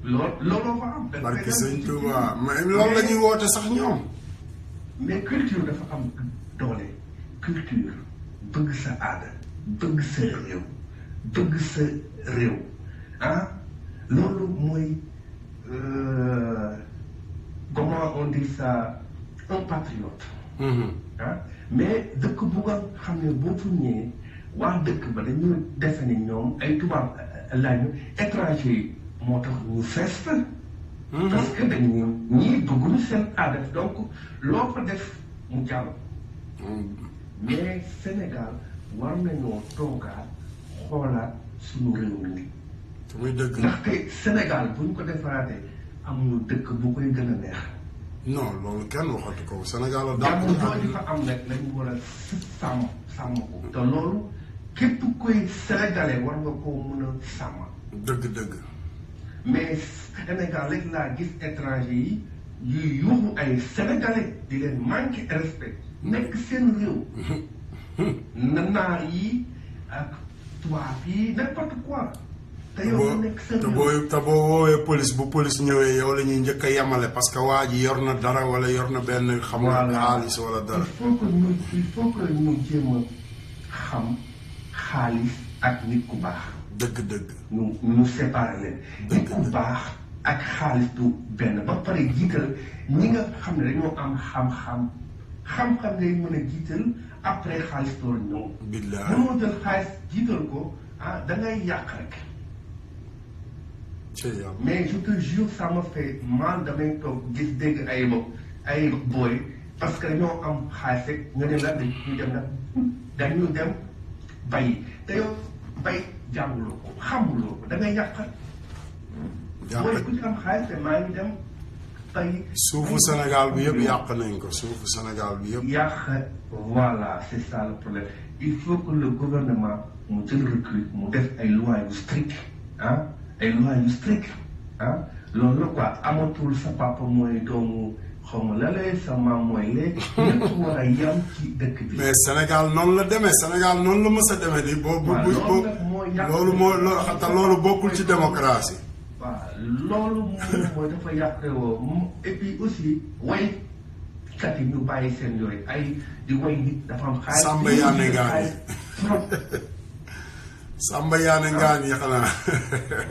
looloo fa am. barke sëñ Touba mais loolu la ñuy woote sax ñoom. mais culture dafa am doole culture bëgg sa aada bëgg sa réew loolu mooy comment on dit ça un patriote. mais dëkk bu nga xam ne boo fu ñëwee waa dëkk ba dañu defe ne ñoom ay tubaab lañu étranger yi moo tax ñu fees parce que dañu ñii bëgguñu seen aada donc loo fa def mu jàll. mais Sénégal war nañoo toogaat xoolaat suñu réew mi. muy dëgg. ndaxte Sénégal bu ñu ko defaraatee amuñu dëkk bu koy gën a neex. non loolu kenn waxatu ko Sénégal la. jàmm jooju fa am nag lañu war a sàmm ko. te loolu képp koy sénégalais war nga koo mën a sàmm. dëgg. mais Sénégal rek laa gis étranger yi yuy yuuxu ay sénégalais di leen manqué respect nekk seen réew. naar yi ak tubaab yi n'importe quoi. te yow nekk seen réew te boo woowee police bu police ñëwee yow la ñuy njëkk a yemale parce que waa ji yor na dara wala yor na benn. xam nga xaalis wala dara. il faut que ñu jéem a xam xaalis ak nit ku baax. dëgg ñu séparer leen. nit ku baax ak xaalis du benn ba pare jiital ñi nga xam ne dañoo am xam-xam ngay mën a jiital après xaalis door ñëw. billaay mënoo jël xaalis jiital ko da ngay yàq rek. mais je te jure ça me fait mal damay toog gis dégg ay booy parce que dañoo am xaalis rek nga ne la dañu dem bay te yow bay jànguloo ko xamuloo ko da ngay yàqal. mooy ku ci am xaalis te maa ngi dem bay. suufu Sénégal bi yëpp yàq nañ ko suufu Sénégal bi yëpp. yàq voilà c'est ça le problème il faut que le gouvernement mu jël recul mu def ay lois yu strict ay lois yu strict loolu la quoi amatul sa papa mooy doomu xaw ma la lay sa maam mooy léegi. ñëpp war a yam ci dëkk bi. mais Sénégal noonu la demee Sénégal noonu la mës a demee di loolu bokkul ci démocratie. waaw loolu mooy dafa yàqewoo et puis aussi way kat yi ñu bàyyi seen yooyu ay di way nit dafa am xaalis. Samba Yaane Ngaan Samba Yaane Ngaan yi xanaa.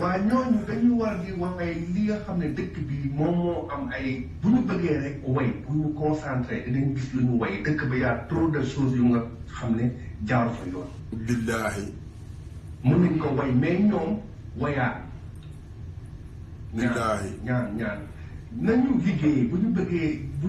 waaw ñooñu dañu war di way li nga xam ne dëkk bi moom moo am ay bu ñu bëggee rek way bu ñu concentré dinañ gis lu ñu way dëkk ba yaa trop de choses yu nga xam ne jaaru fa yoon. billaahi. mën nañ ko way mais ñoom wayaa. billaahi ñaan nañu liggéey bu ñu bëggee bu.